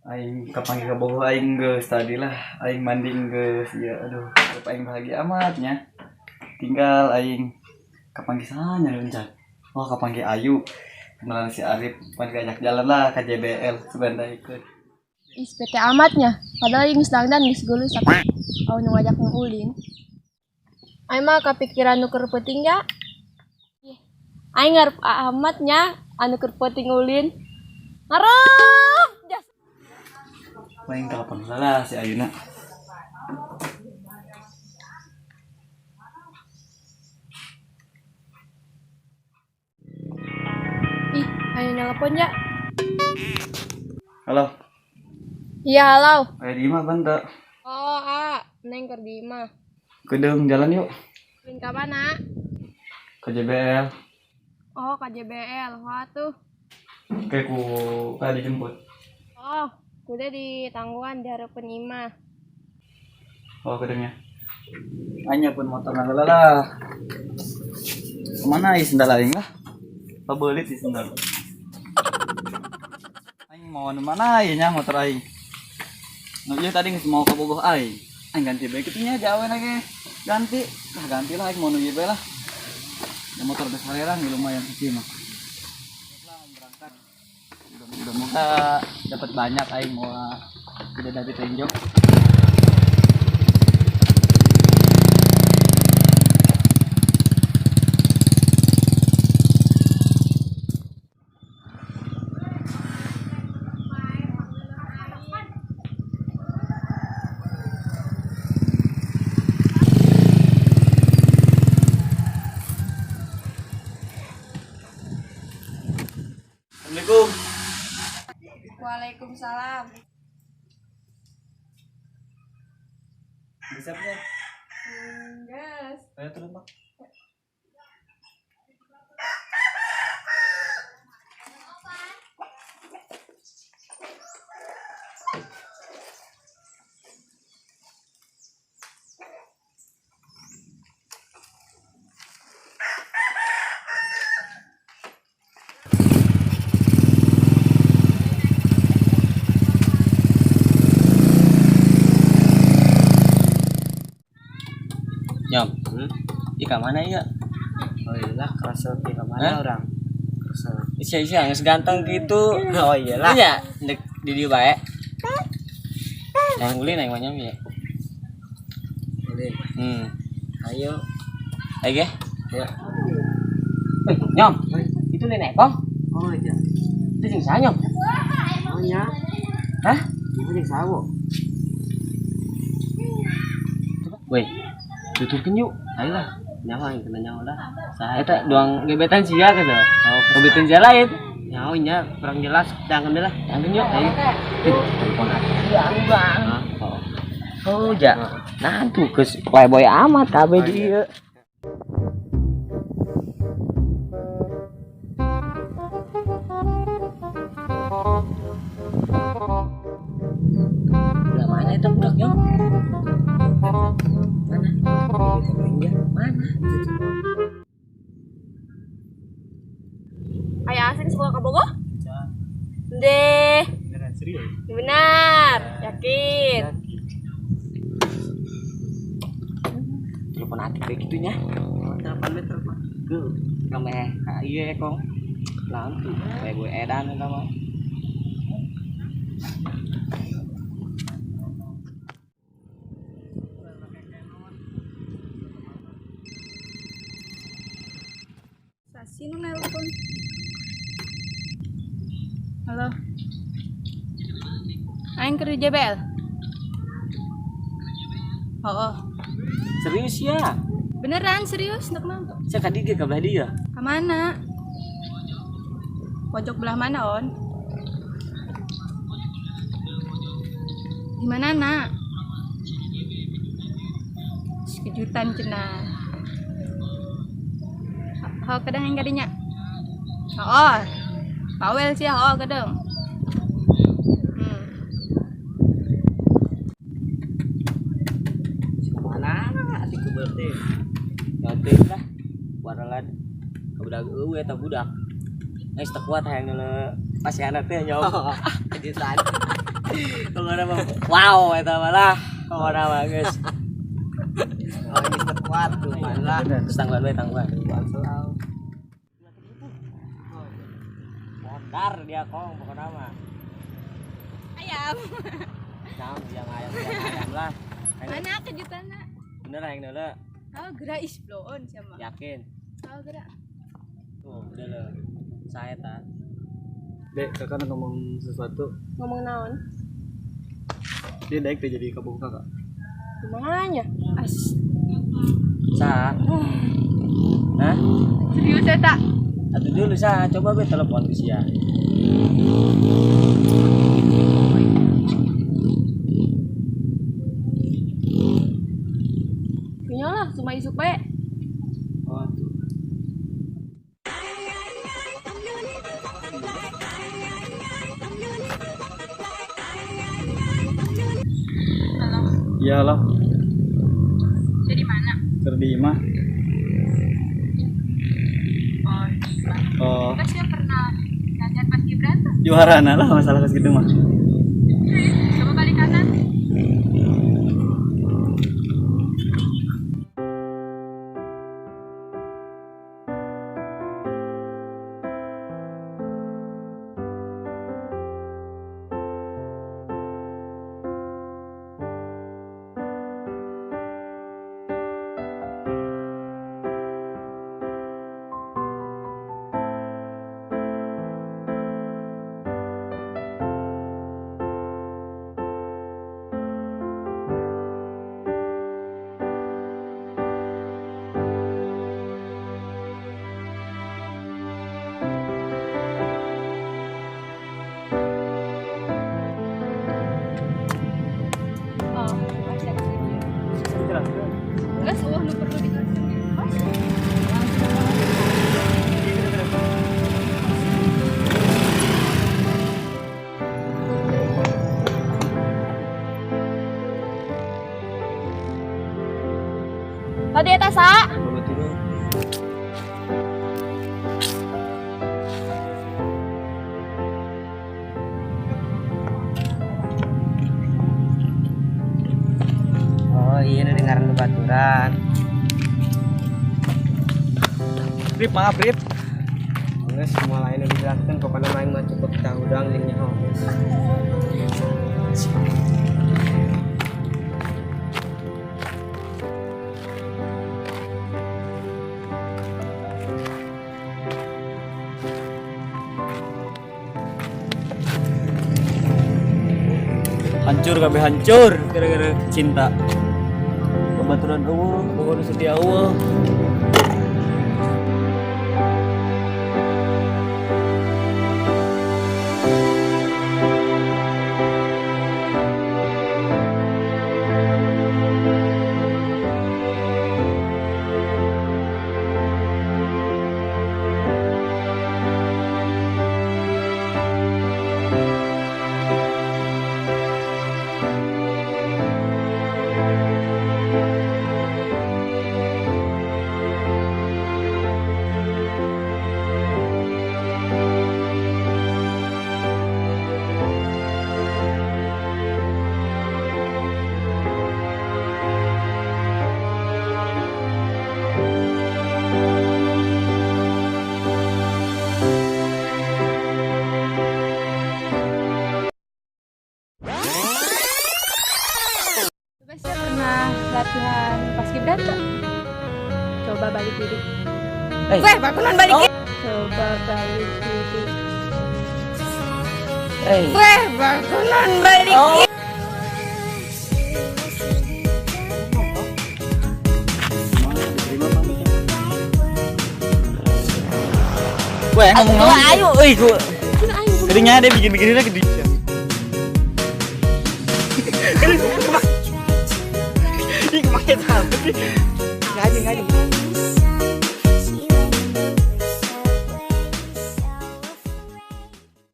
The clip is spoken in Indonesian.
Aing kapanggih ka Bogoh aing geus tadi lah, aing manding geus ya aduh, aing bahagia amatnya. Tinggal aing kapanggih sana rencana. Oh kapanggih Ayu. Kenalan si Arif, pan diajak jalan lah ke JBL sebentar ikut. Is PT amatnya. Padahal geus dangdan geus geuleuh tapi au nu ngajak nu ulin. Aing mah kapikiran nu keur penting ya. Aing ngarep amatnya anu keur penting ulin. Ngarep jas. Aing telepon lah si Ayuna. Ih, ayo nelpon ya. Halo, Iya, halo. ayo di mana bentar? Oh, Neng keur di imah. Kedeng jalan yuk Ulin ka mana? ke JBL. Oh, KJBL. Wah tuh. Kayak ku tadi jemput. Oh, kuda di tangguhan di harapan imah. Oh kedengnya. Hanya pun motor lah. Kemana sendal aing lah? Pabelit di sendal. Aing mau anu mana nya motor aing. Nah, iya tadi geus mau ka Bogoh aing. Aing ganti bae kitu nya jawe lagi. Ganti. Lah ganti lah aing mau nu ieu bae lah. Ya motor geus salerang lumayan kecil mah. Berangkat. Mudah-mudahan dapat banyak aing mau tidak dari tenjok. Assalamualaikum. Waalaikumsalam. Siapnya? Gas. Ayo turun, Pak. Nyom, di mana ya? Oh iyalah kerasa di mana orang. Kerasa. Isi-isi geus ganteng gitu. Oh iyalah. Iya, dek di dieu bae. Yang ulin yang nyom ya. Boleh. Ayo. Ayo ge. Ya. Nyom. Itu nenek kong. Oh iya. Itu jeung saha nyom? Oh nya. Hah? Ibu jeung sawo. Woi. Tutupkeun yuk. Ayolah. Nyawa yang kena nyawa lah. Saha eta doang gebetan sia ka teh. Oh, gebetan sia lain. Nyawa nya kurang jelas. Jangan lah. Jangan yuk. Ayo. Telepon bang. Oh, ja. Nah, tuh geus playboy amat kabeh dieu. Udah mana itu budak nyong? Mana? Mana? Aya asing sekolah ka Bogoh? Deh. Beneran serius. Benar. Yakin. Telepon hati kayak gitunya. Telepon. Tuh, kame iya kong. Lampu kayak gue edan eta mah. Sasino nelpon. Halo. Aing keur di JBL. Oh. Serius ya? Beneran serius untuk nonton. Saya tadi dia kabelah dia. Ke mana? Pojok belah mana, On? Di mana, Nak? Kejutan cenah. Oh, kadang yang kadinya. Oh. Bawel sih, oh kadang. Mana? Ati kebeul teh. Nyoteun lah. Waralan budak eueuh eta budak. Geus teu kuat hayang neuleuh pasiana teh nyawa. Kejutan. Pokoknya mah wow eta malah. Pokoknya mah geus. Oh, ini kuat tuh malah. Terus tangguhan we tangguhan. Selalu. Mondar dia kong pokoknya mah. Ayam. Nah, yang ayam lah. Mana kejutannya? Bener yang dulu. Oh, gerak isbloon siapa? Yakin. Oh, gerak. Tuh, udah lo. Saya tak. Dek, kakak ngomong sesuatu. Ngomong naon? Dia daik teh jadi kabung kakak. Gimana? As. Sa. Hah? Serius ya tak? Aduh dulu sa, coba be telepon ke sia. Punya lah, cuma isuk bae. Oh, tuh. Iyalah, Jadi mana? Kerdi mah. Oh, Oh, kan dia pernah ngajar pas Gibran tuh. juara lah masalah gitu mah. Coba balik kanan. Oh, masih ada video. Enggak sih, lu perlu dikasih. Tadi eta sa? Coba tidur. Oh iya dengaran baturan. Rip, maaf Rip. Nges semua lain dijelaskan pokoknya main mah cukup tahu doang linknya homes. Hancur kabeh hancur gara-gara cinta. Kebaturan eueuh, pokoknya setia eueuh. Coba sih pernah latihan pas Gibran tuh. Coba balik diri. Weh, bakalan balikin. Coba balik diri. Weh, bakalan balikin. Weh, ngomong ayo, euy gua. Keringnya dia bikin-bikin lagi di. Ih, kemarin apa sih?